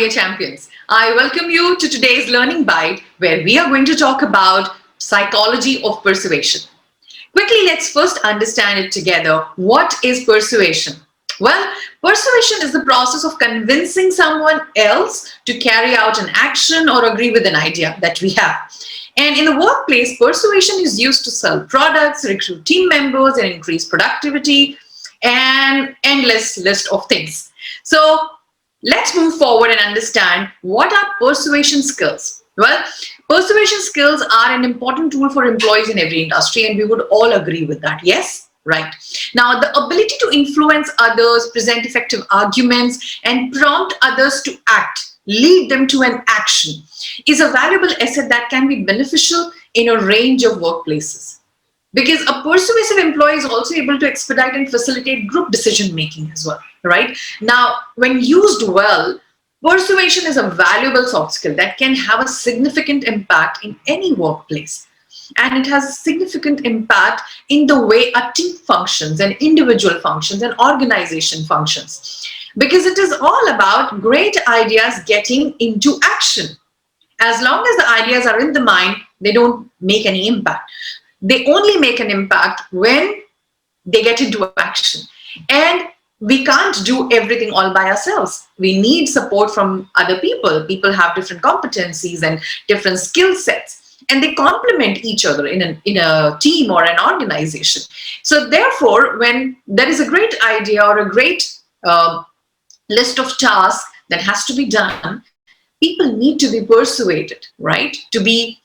dear champions. I welcome you to today's Learning Bite, where we are going to talk about psychology of persuasion. Quickly, let's first understand it together. What is persuasion? Well, persuasion is the process of convincing someone else to carry out an action or agree with an idea that we have. And in the workplace, persuasion is used to sell products, recruit team members, and increase productivity, and endless list of things. So let's move forward and understand what are persuasion skills. Well, persuasion skills are an important tool for employees in every industry, and we would all agree with that. Yes? Right. Now, the ability to influence others, present effective arguments, and prompt others to act, lead them to an action, is a valuable asset that can be beneficial in a range of workplaces. Because a persuasive employee is also able to expedite and facilitate group decision making as well, right? Now, when used well, persuasion is a valuable soft skill that can have a significant impact in any workplace. And it has a significant impact in the way a team functions and individual functions and organization functions. Because it is all about great ideas getting into action. As long as the ideas are in the mind, they don't make any impact. They only make an impact when they get into action. And we can't do everything all by ourselves. We need support from other people. People have different competencies and different skill sets, and they complement each other in a team or an organization. So therefore, when there is a great idea or a great list of tasks that has to be done, people need to be persuaded, right? To be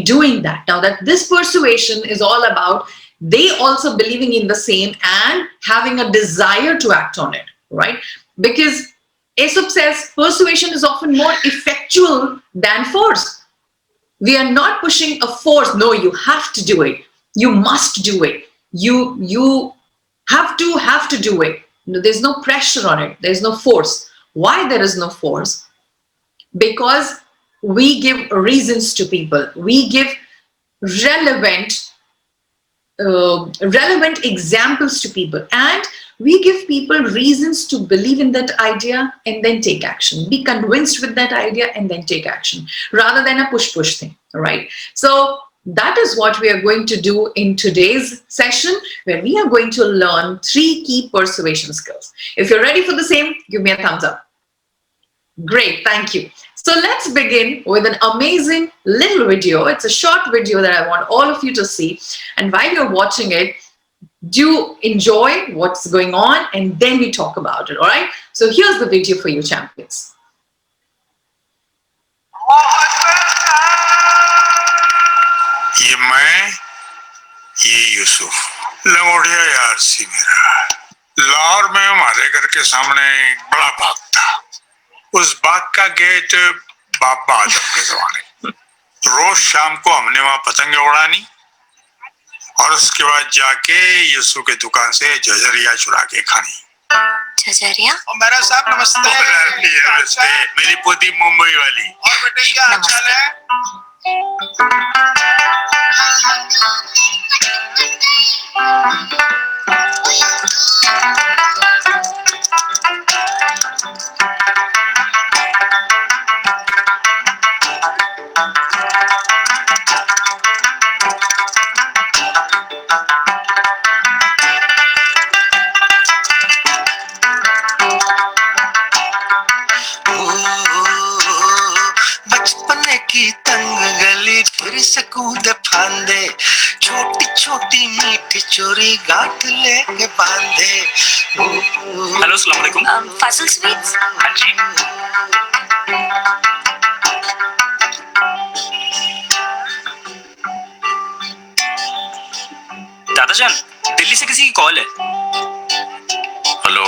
doing that. Now that this persuasion is all about they also believing in the same and having a desire to act on it, right? Because Aesop says persuasion is often more effectual than force. We are not pushing a force. No, you have to do it. You must do it. You have to do it. There's no pressure on it. There's no force. Why there is no force? Because we give reasons to people. We give relevant examples to people, and we give people reasons to believe in that idea and then take action. Be convinced with that idea and then take action, rather than a push thing. All right. So that is what we are going to do in today's session, where we are going to learn 3 key persuasion skills. If you're ready for the same, give me a thumbs up. Great, thank you. So let's begin with an amazing little video. It's a short video that I want all of you to see. And while you're watching it, do enjoy what's going on, and then we talk about it, all right? So here's the video for you, champions. ये मैं, ये यूसुफ, लंगोटिया यार सी मेरा। लाहौर में हमारे घर के सामने एक बड़ा बाग था। उस बाग का गेट बाबा आदम के जमाने। रोज शाम को हमने वहां पतंगे उड़ानी और उसके बाद जाके यूसुफ के दुकान से झझरिया चुरा के खानी। झझरिया? मेरा साहब नमस्ते। नमस्ते, मेरी पोती मुंबई वाली। और बेटे क्या हाल चाल है? कूद फांदे छोटी छोटी मीठी चोरी गांठ लेके बांधे। हेलो अस्सलाम वालेकुम। फाजिल स्वीट्स? हाँ जी। दादाजान, दिल्ली से किसी की कॉल है। Hello,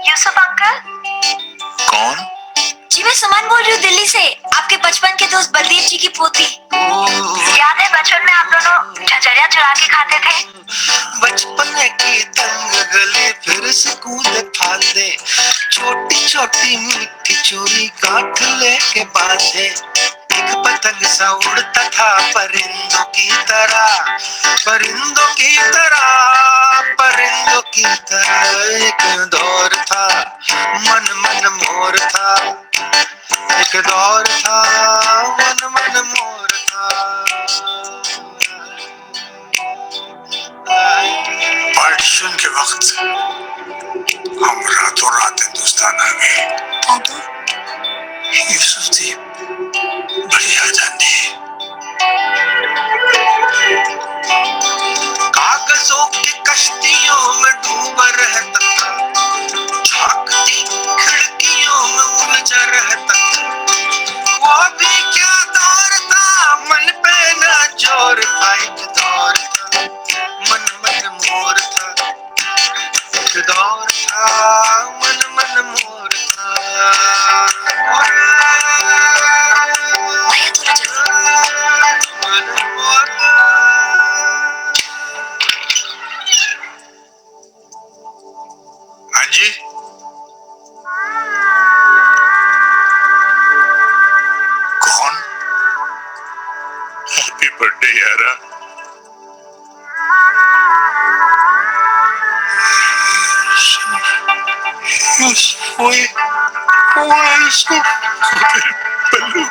Yusuf uncle? कौन? जी मैं सुमन बोल रही हूँ दिल्ली से, आपके बचपन के दोस्त बलदेव जी की पोती। याद है बचपन में आप दोनों झझरिया चुरा के खाते थे? बचपन की तंग गली फिर से कूद फांदे छोटी छोटी मीठी चोरी गांठ लेके बांधे। एक पतंग सा उड़ता था परिंदों की तरह, परिंदों की तरह, परिंदों की तरह। एक दौर था मन मन मोर था, एक दौर था मन मन मोर था पार्टीशन के वक्त हम रातों रात हिंदुस्तान आ गए दादू यूसुफ जी बड़ी आजादी कागजों की कश्तियों में डूबा रहता था झांकती खिड़कियों में उलझा रहता था वो भी क्या दौर था मन पे ना जोर था एक दौर था मन मन मोर था एक दौर था मन मन मोर था भैया थोड़ा जल्दी हाँ जी कौन हैप्पी बर्थडे यारा ओए बल्लू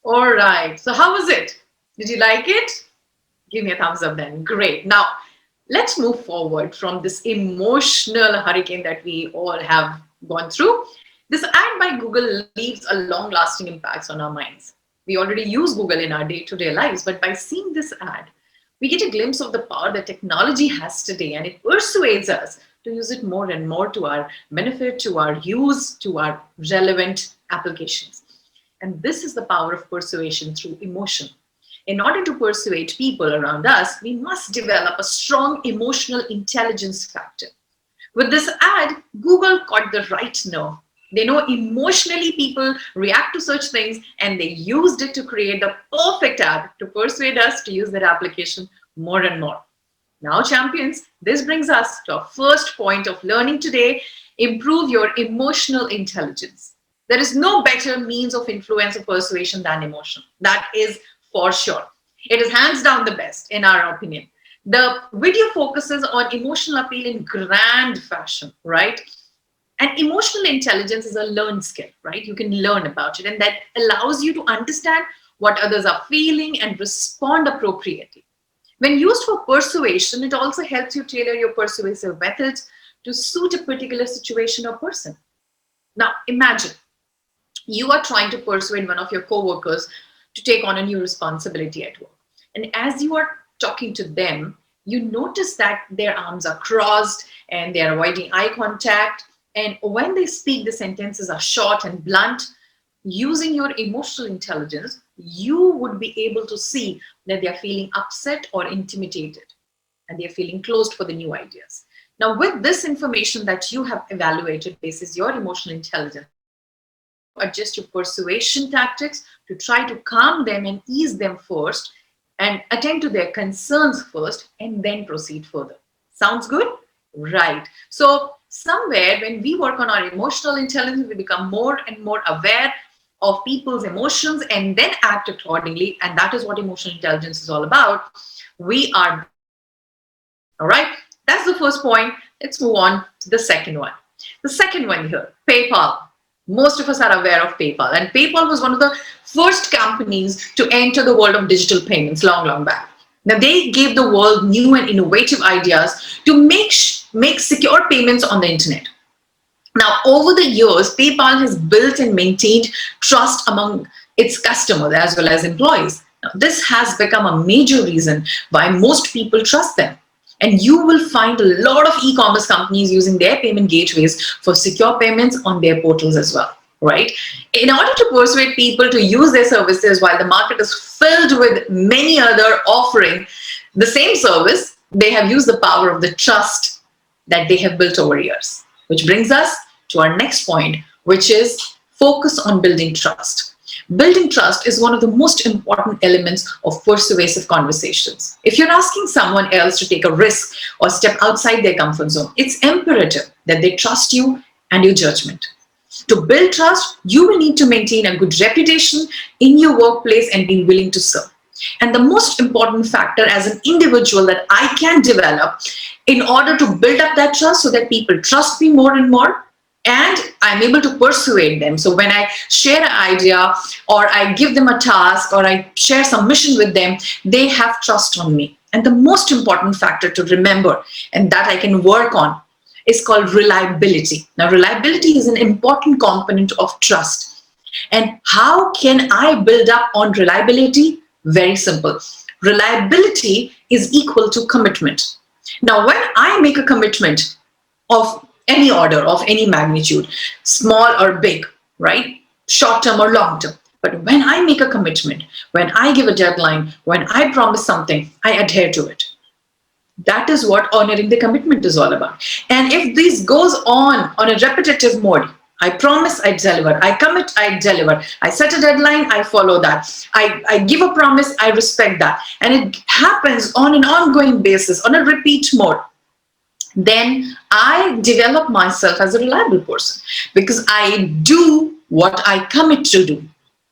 All right. So how was it? Did you like it? Give me a thumbs up then. Great. Now, let's move forward from this emotional hurricane that we all have gone through. This ad by Google leaves a long-lasting impact on our minds. We already use Google in our day-to-day lives, but by seeing this ad, we get a glimpse of the power that technology has today, and it persuades us to use it more and more to our benefit, to our use, to our relevant applications. And this is the power of persuasion through emotion. In order to persuade people around us, we must develop a strong emotional intelligence factor. With this ad, Google caught the right nerve. They know emotionally people react to such things, and they used it to create the perfect ad to persuade us to use that application more and more. Now, champions, this brings us to our first point of learning today: improve your emotional intelligence. There is no better means of influence or persuasion than emotion. That is for sure. It is hands down the best, in our opinion. The video focuses on emotional appeal in grand fashion, right? And emotional intelligence is a learned skill, right? You can learn about it, and that allows you to understand what others are feeling and respond appropriately. When used for persuasion, it also helps you tailor your persuasive methods to suit a particular situation or person. Now, imagine you are trying to persuade one of your coworkers to take on a new responsibility at work. And as you are talking to them, you notice that their arms are crossed and they are avoiding eye contact. And when they speak, the sentences are short and blunt. Using your emotional intelligence, you would be able to see that they are feeling upset or intimidated, and they are feeling closed for the new ideas. Now, with this information that you have evaluated, basis your emotional intelligence, adjust your persuasion tactics to try to calm them and ease them first, and attend to their concerns first, and then proceed further. Sounds good? Right. So somewhere when we work on our emotional intelligence, we become more and more aware of people's emotions and then act accordingly. And that is what emotional intelligence is all about. We are, all right. That's the first point. Let's move on to the second one. The second one here, PayPal. Most of us are aware of PayPal, and PayPal was one of the first companies to enter the world of digital payments long back. Now, they gave the world new and innovative ideas to make secure payments on the internet. Now, over the years, PayPal has built and maintained trust among its customers as well as employees. Now, this has become a major reason why most people trust them. And you will find a lot of e-commerce companies using their payment gateways for secure payments on their portals as well, right? In order to persuade people to use their services while the market is filled with many other offering the same service, they have used the power of the trust that they have built over years. Which brings us to our next point, which is focus on building trust. Building trust is one of the most important elements of persuasive conversations. If you're asking someone else to take a risk or step outside their comfort zone, it's imperative that they trust you and your judgment. To build trust, you will need to maintain a good reputation in your workplace and be willing to serve. And the most important factor as an individual that I can develop in order to build up that trust so that people trust me more and more, and I'm able to persuade them. So when I share an idea or I give them a task or I share some mission with them, they have trust on me. And the most important factor to remember and that I can work on is called reliability. Now, reliability is an important component of trust. And how can I build up on reliability? Very simple. Reliability is equal to commitment. Now, when I make a commitment of any order, of any magnitude, small or big, right? Short term or long term. But when I make a commitment, when I give a deadline, when I promise something, I adhere to it. That is what honoring the commitment is all about. And if this goes on a repetitive mode, I promise, I deliver. I commit, I deliver. I set a deadline, I follow that. I give a promise, I respect that. And it happens on an ongoing basis, on a repeat mode. Then I develop myself as a reliable person because I do what I commit to do.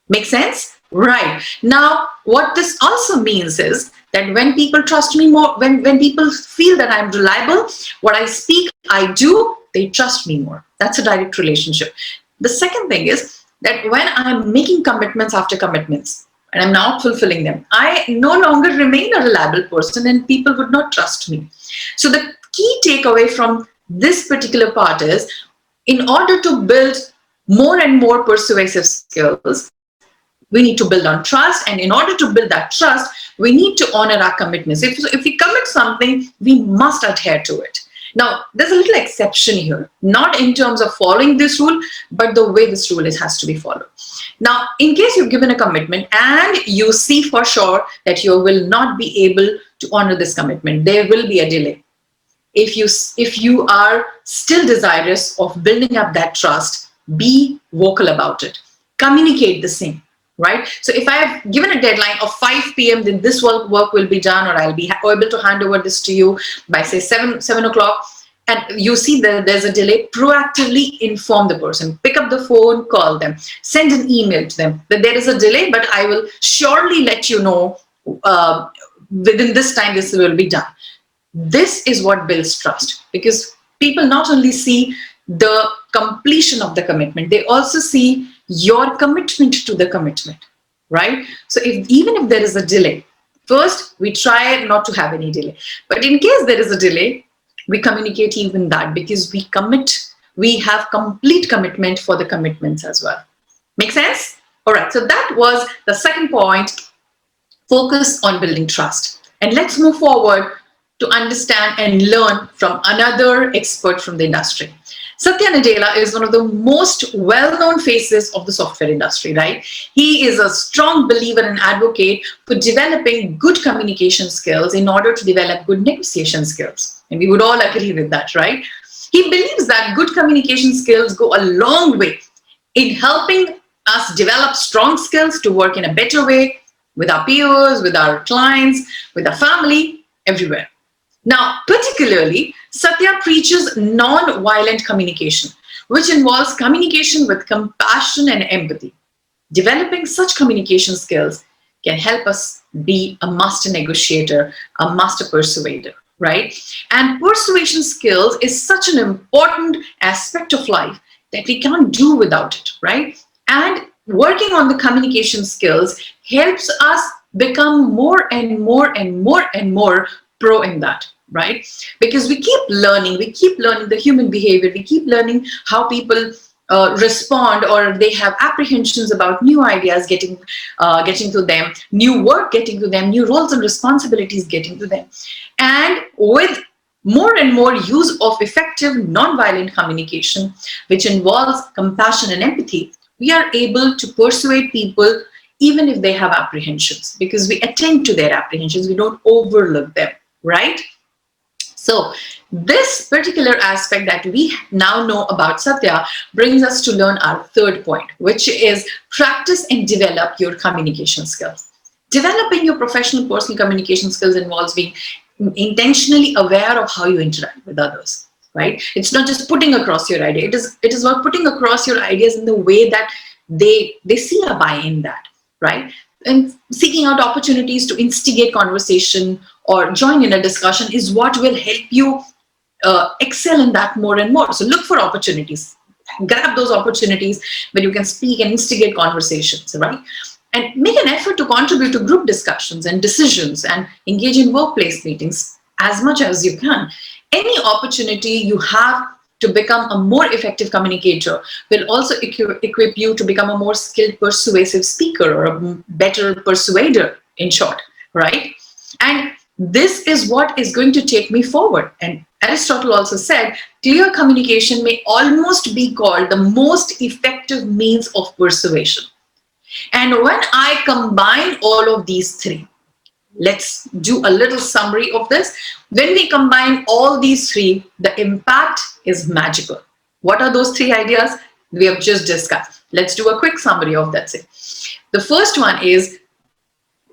Make sense? Right. Now, what this also means is that when people trust me more, when people feel that I'm reliable, what I speak, I do, they trust me more. That's a direct relationship. The second thing is that when I'm making commitments after commitments and I'm not fulfilling them, I no longer remain a reliable person and people would not trust me. So the key takeaway from this particular part is, in order to build more and more persuasive skills, we need to build on trust. And in order to build that trust, we need to honor our commitments. If we commit something, we must adhere to it. Now, there's a little exception here, not in terms of following this rule, but the way this rule has to be followed. Now, in case you've given a commitment and you see for sure that you will not be able to honor this commitment, there will be a delay. If you are still desirous of building up that trust, be vocal about it. Communicate the same, right? So if I have given a deadline of 5 p.m., then this work will be done, or I'll be able to hand over this to you by, say, 7 o'clock, and you see that there's a delay, proactively inform the person. Pick up the phone, call them, send an email to them that there is a delay, but I will surely let you know within this time this will be done. This is what builds trust, because people not only see the completion of the commitment, they also see your commitment to the commitment, right? So even if there is a delay, first we try not to have any delay. But in case there is a delay, we communicate even that, because we commit, we have complete commitment for the commitments as well. Make sense? All right, so that was the second point, focus on building trust. And let's move forward to understand and learn from another expert from the industry. Satya Nadella is one of the most well-known faces of the software industry, right? He is a strong believer and advocate for developing good communication skills in order to develop good negotiation skills. And we would all agree with that, right? He believes that good communication skills go a long way in helping us develop strong skills to work in a better way with our peers, with our clients, with our family, everywhere. Now, particularly, Satya preaches non-violent communication, which involves communication with compassion and empathy. Developing such communication skills can help us be a master negotiator, a master persuader, right? And persuasion skills is such an important aspect of life that we can't do without it, right? And working on the communication skills helps us become more and more and more and more pro in that, right? Because we keep learning the human behavior, we keep learning how people respond, or they have apprehensions about new ideas getting to them, new work getting to them, new roles and responsibilities getting to them. And with more and more use of effective non-violent communication, which involves compassion and empathy, we are able to persuade people even if they have apprehensions, because we attend to their apprehensions, we don't overlook them, right? So this particular aspect that we now know about Satya brings us to learn our third point, which is practice and develop your communication skills. Developing your professional personal communication skills involves being intentionally aware of how you interact with others. right? It's not just putting across your idea. It is about putting across your ideas in the way that they see a buy in that, right? And seeking out opportunities to instigate conversation or join in a discussion is what will help you excel in that more and more. So look for opportunities, grab those opportunities where you can speak and instigate conversations, right? And make an effort to contribute to group discussions and decisions and engage in workplace meetings as much as you can. Any opportunity you have to become a more effective communicator will also equip you to become a more skilled persuasive speaker or a better persuader, in short, right? And this is what is going to take me forward. And Aristotle also said, clear communication may almost be called the most effective means of persuasion. And when I combine all of these three, let's do a little summary of this. When we combine all these three, the impact is magical. What are those three ideas we have just discussed? Let's do a quick summary of that. The first one is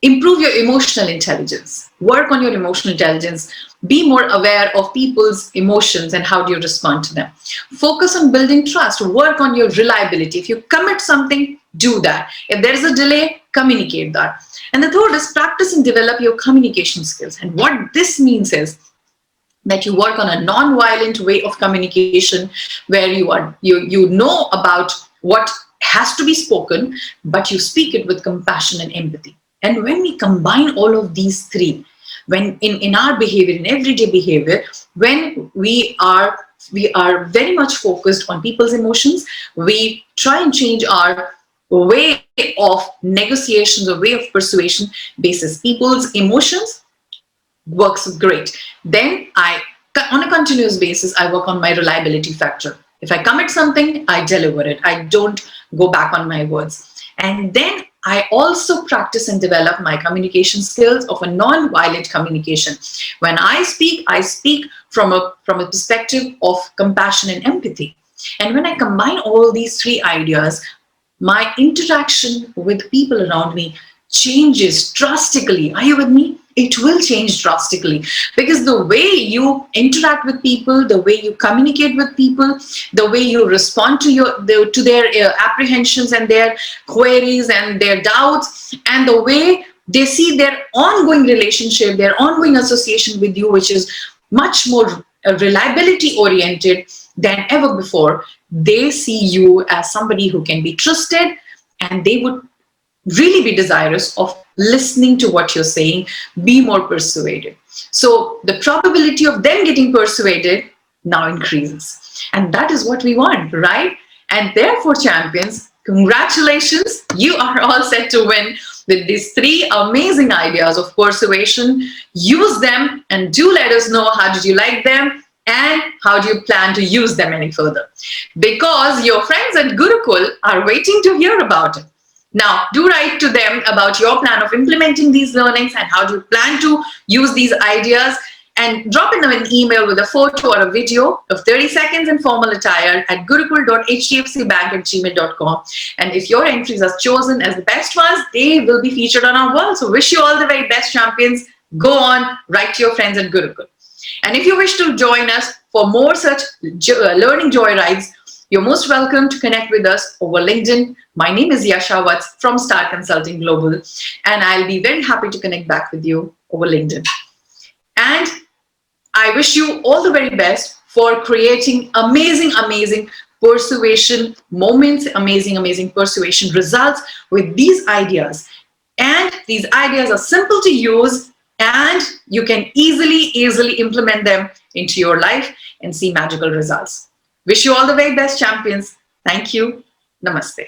improve your emotional intelligence. Work on your emotional intelligence. Be more aware of people's emotions and how do you respond to them. Focus on building trust. Work on your reliability. If you commit something, do that. If there is a delay, communicate that. And the third is practice and develop your communication skills. And what this means is that you work on a non-violent way of communication where you know about what has to be spoken, but you speak it with compassion and empathy. And when we combine all of these three, when in our behavior, in everyday behavior, when we are very much focused on people's emotions, we try and change our way of negotiations or way of persuasion basis people's emotions, works great. Then on a continuous basis, I work on my reliability factor. If I commit something, I deliver it. I don't go back on my words. And then I also practice and develop my communication skills of a non-violent communication. When I speak from a perspective of compassion and empathy. And when I combine all these three ideas, my interaction with people around me changes drastically. Are you with me? It will change drastically because the way you interact with people, the way you communicate with people, the way you respond to their apprehensions and their queries and their doubts, and the way they see their ongoing relationship, their ongoing association with you, which is much more reliability oriented than ever before. They see you as somebody who can be trusted, and they would really be desirous of listening to what you're saying, be more persuaded. So the probability of them getting persuaded now increases. And that is what we want, right? And therefore, champions, congratulations. You are all set to win with these three amazing ideas of persuasion. Use them and do let us know how did you like them and how do you plan to use them any further. Because your friends at Gurukul are waiting to hear about it. Now, do write to them about your plan of implementing these learnings and how do you plan to use these ideas, and drop in them an email with a photo or a video of 30 seconds in formal attire at gurukul.hdfcbank@gmail.com. And if your entries are chosen as the best ones, they will be featured on our wall. So wish you all the very best, champions. Go on, write to your friends at Gurukul. And if you wish to join us for more such learning joyrides, you're most welcome to connect with us over LinkedIn. My name is Yasha Vatsa from Star Consulting Global, and I'll be very happy to connect back with you over LinkedIn. And I wish you all the very best for creating amazing, amazing persuasion moments, amazing persuasion results with these ideas. And these ideas are simple to use, and you can easily implement them into your life and see magical results. Wish you all the very best, champions. Thank you. Namaste.